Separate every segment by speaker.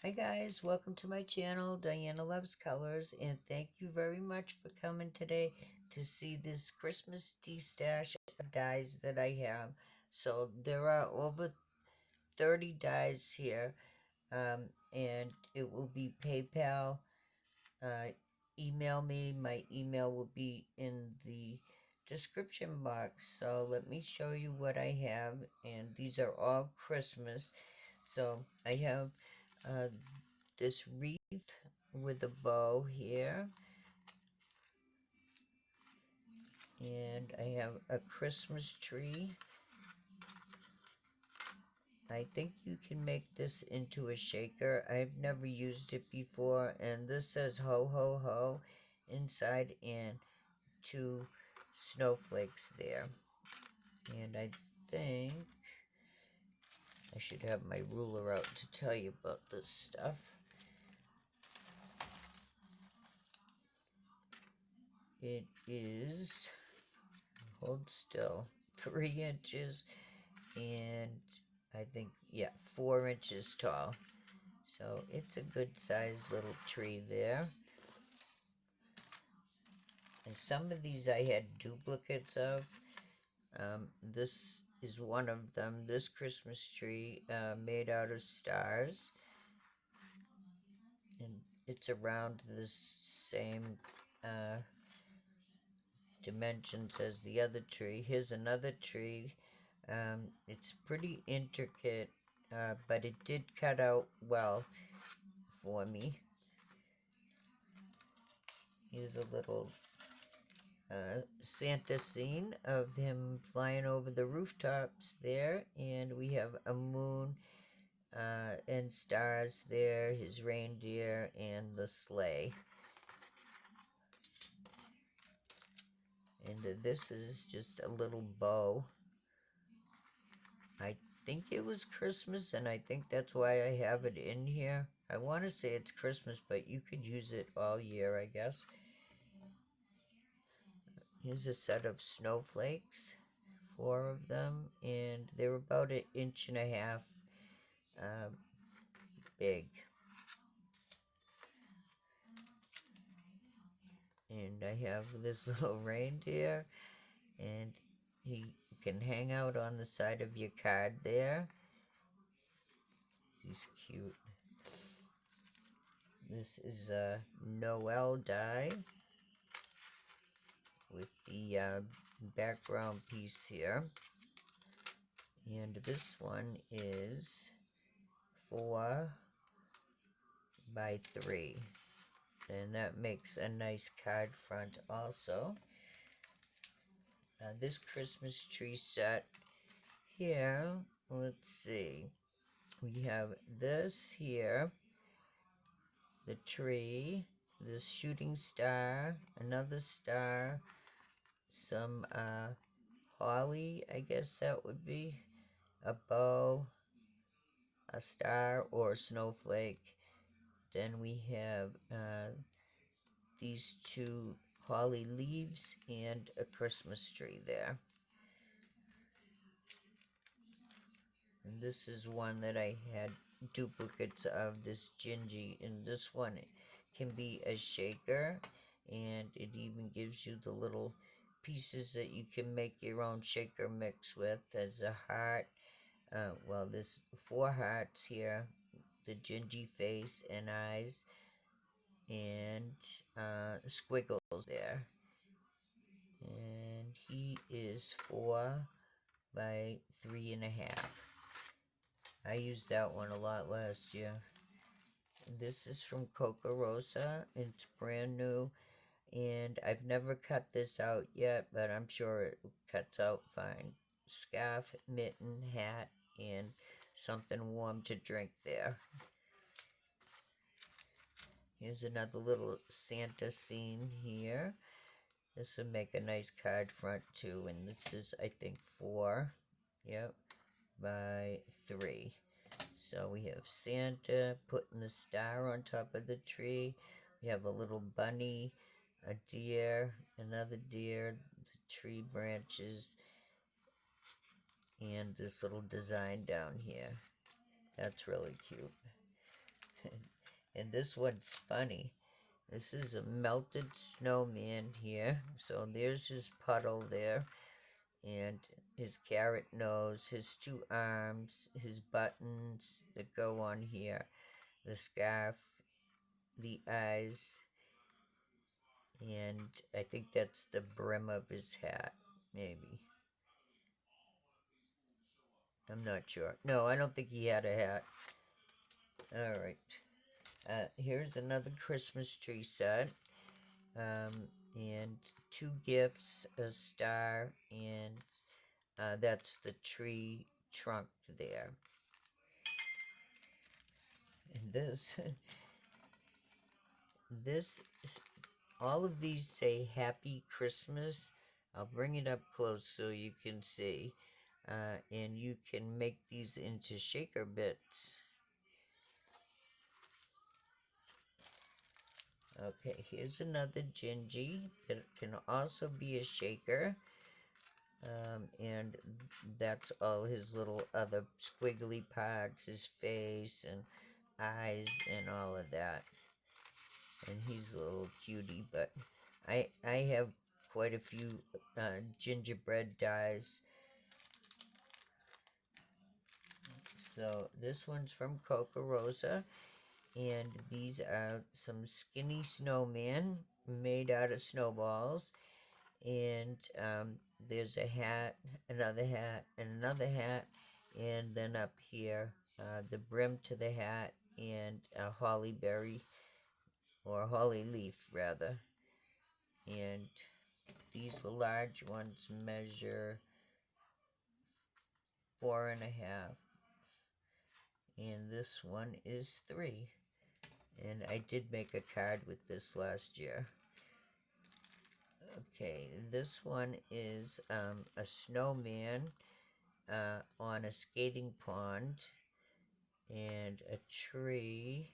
Speaker 1: Hi guys, welcome to my channel, Diana Loves Colors, and thank you very much for coming today to see this Christmas Destash of dies that I have. So there are over 30 dies here, and it will be PayPal. Email me, my email will be in the description box. So let me show you what I have, and these are all Christmas. So I have this wreath with a bow here, and I have a Christmas tree. I think you can make this into a shaker. I've never used it before, and this says ho ho ho inside and two snowflakes there. And I think I should have my ruler out to tell you about this stuff. It is, hold still, 3 inches and I think, yeah, 4 inches tall. So it's a good sized little tree there. And some of these I had duplicates of. This is one of them. This Christmas tree made out of stars. And it's around the same dimensions as the other tree. Here's another tree. It's pretty intricate, but it did cut out well for me. Here's a little Santa scene of him flying over the rooftops there, and we have a moon and stars there, his reindeer, and the sleigh. And this is just a little bow. I think it was Christmas, and I think that's why I have it in here. I want to say it's Christmas, but you could use it all year, I guess. Here's a set of snowflakes, 4 of them, and they're about 1.5 inches big. And I have this little reindeer, and he can hang out on the side of your card there. He's cute. This is a Noel die with the background piece here. And this one is 4 by 3. And that makes a nice card front also. This Christmas tree set here, let's see. We have this here, the tree, this shooting star, another star, some holly, I guess that would be, a bow, a star, or a snowflake. Then we have these 2 holly leaves and a Christmas tree there. And this is one that I had duplicates of, this Gingy, and this one can be a shaker, and it even gives you the little pieces that you can make your own shaker mix with, as a heart. Well, there's 4 hearts here, the Gingy face and eyes, and squiggles there. And he is 4 by 3.5. I used that one a lot last year. This is from Kokorosa. It's brand new, and I've never cut this out yet, but I'm sure it cuts out fine. Scarf, mitten, hat, and something warm to drink there. Here's another little Santa scene here. This would make a nice card front too, and this is, I think, 4, yep, by 3. So we have Santa putting the star on top of the tree. We have a little bunny, a deer, another deer, the tree branches, and this little design down here. That's really cute. And this one's funny. This is a melted snowman here. So there's his puddle there, and his carrot nose, his two arms, his buttons that go on here, the scarf, the eyes, and I think that's the brim of his hat, maybe. I'm not sure. No, I don't think he had a hat. Alright. Here's another Christmas tree set. And two gifts, a star, and that's the tree trunk there. And this, all of these say Happy Christmas. I'll bring it up close so you can see. And you can make these into shaker bits. Okay, here's another Gingy. It can also be a shaker. And that's all his little other squiggly parts, his face and eyes and all of that. And he's a little cutie, but I have quite a few gingerbread dies. So this one's from Kokorosa, and these are some skinny snowmen made out of snowballs. And there's a hat, another hat, and another hat, and then up here, the brim to the hat, and a holly berry, or holly leaf, rather. And these large ones measure 4.5, and this one is 3. And I did make a card with this last year. Okay, this one is a snowman on a skating pond, and a tree,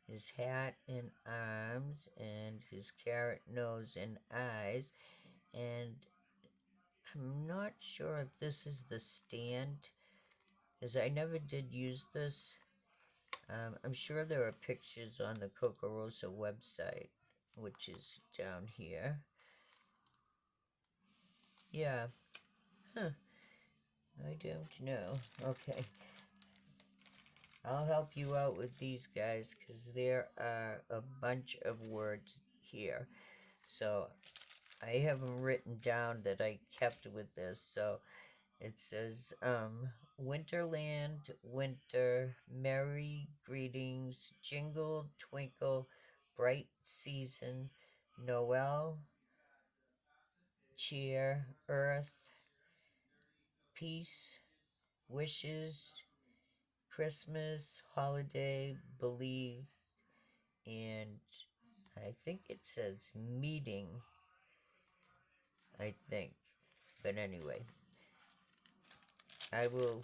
Speaker 1: his hat and arms, and his carrot nose and eyes. And I'm not sure if this is the stand, because I never did use this. I'm sure there are pictures on the Kokorosa website, which is down here. Yeah. Huh. I don't know. Okay. I'll help you out with these guys, because there are a bunch of words here. So I have them written down that I kept with this. So it says, Winterland, winter, merry greetings, jingle, twinkle, bright season, Noel, cheer, earth, peace, wishes, Christmas, holiday, believe, and I think it says meeting, I think. But anyway, I will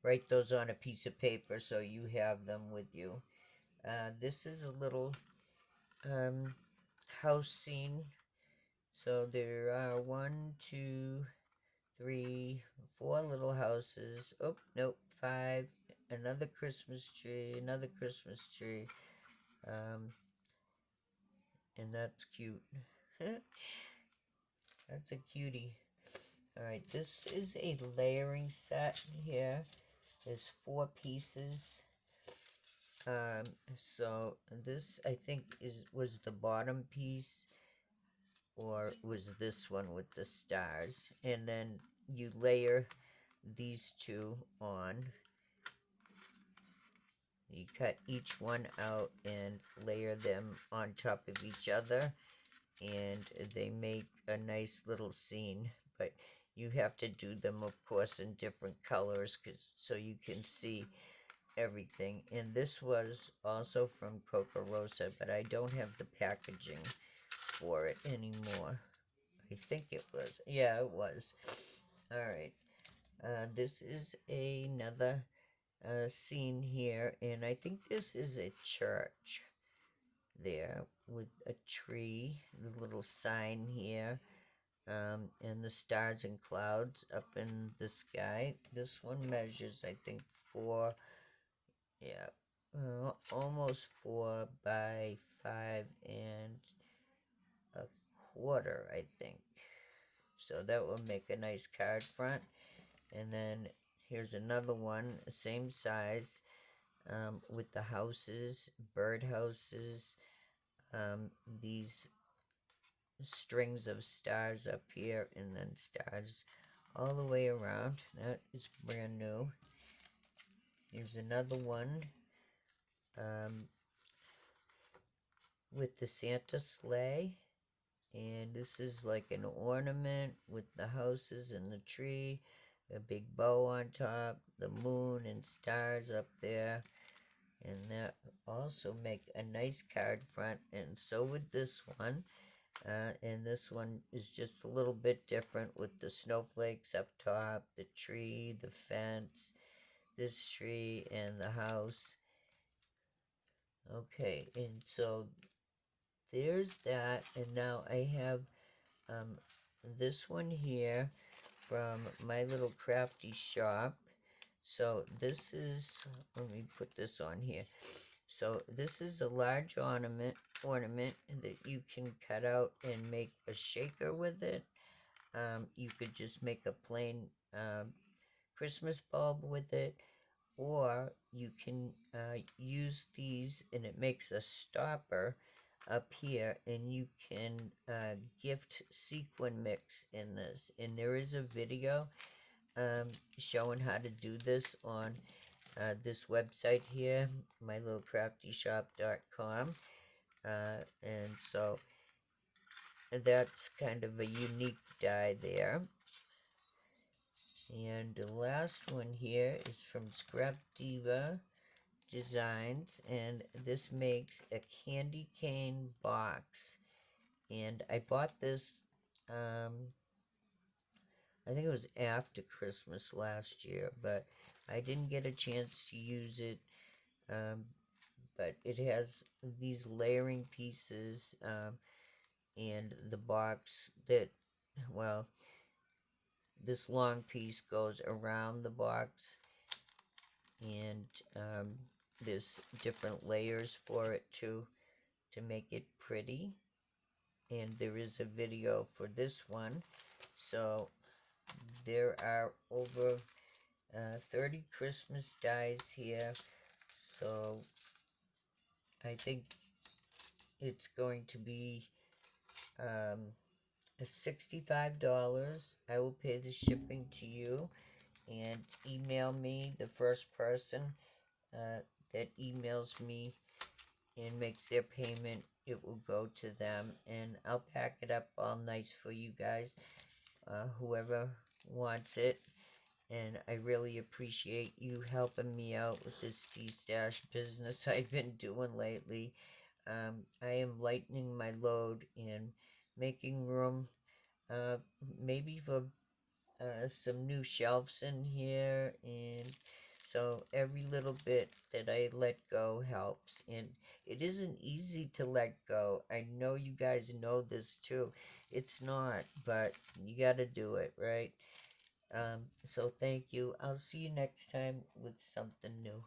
Speaker 1: write those on a piece of paper so you have them with you. This is a little house scene. So there are 1, 2, 3, 4 little houses. Oh, nope, 5. Another Christmas tree, another Christmas tree. And that's cute. That's a cutie. Alright, this is a layering set here. There's 4 pieces. So this, I think, was the bottom piece, or was this one with the stars. And then you layer these two on. You cut each one out and layer them on top of each other, and they make a nice little scene. But you have to do them, of course, in different colors, so you can see everything. And this was also from Kokorosa, but I don't have the packaging for it anymore. I think it was. Yeah, it was. Alright. This is another scene here, and I think this is a church there with a tree, the little sign here, and the stars and clouds up in the sky. This one measures, I think, 4 yeah, almost 4 by 5 1/4, I think. So that will make a nice card front. And then here's another one, same size, with the houses, bird houses, these strings of stars up here, and then stars all the way around. That is brand new. Here's another one, with the Santa sleigh, and this is like an ornament with the houses and the tree, a big bow on top, the moon and stars up there, and that also make a nice card front. And so would this one. And this one is just a little bit different with the snowflakes up top, the tree, the fence, this tree, and the house. Okay, and so there's that. And now I have this one here from my little crafty shop. So this is, let me put this on here. So this is a large ornament that you can cut out and make a shaker with it. You could just make a plain Christmas bulb with it, or you can use these and it makes a stopper up here, and you can gift sequin mix in this. And there is a video showing how to do this on this website here, mylittlecraftyshop.com. And so that's kind of a unique die there. And the last one here is from Scrap Diva Designs, and this makes a candy cane box. And I bought this, I think it was after Christmas last year, but I didn't get a chance to use it. But it has these layering pieces, and the box that, well, this long piece goes around the box, and there's different layers for it to make it pretty. And there is a video for this one. So there are over 30 Christmas dies here. So I think it's going to be $65. I will pay the shipping to you, and email me the first person that emails me and makes their payment. It will go to them, and I'll pack it up all nice for you guys, whoever wants it. And I really appreciate you helping me out with this Destash business I've been doing lately. I am lightening my load and making room, maybe for some new shelves in here, and so every little bit that I let go helps. And it isn't easy to let go. I know you guys know this too. It's not, but you gotta do it, right? So thank you. I'll see you next time with something new.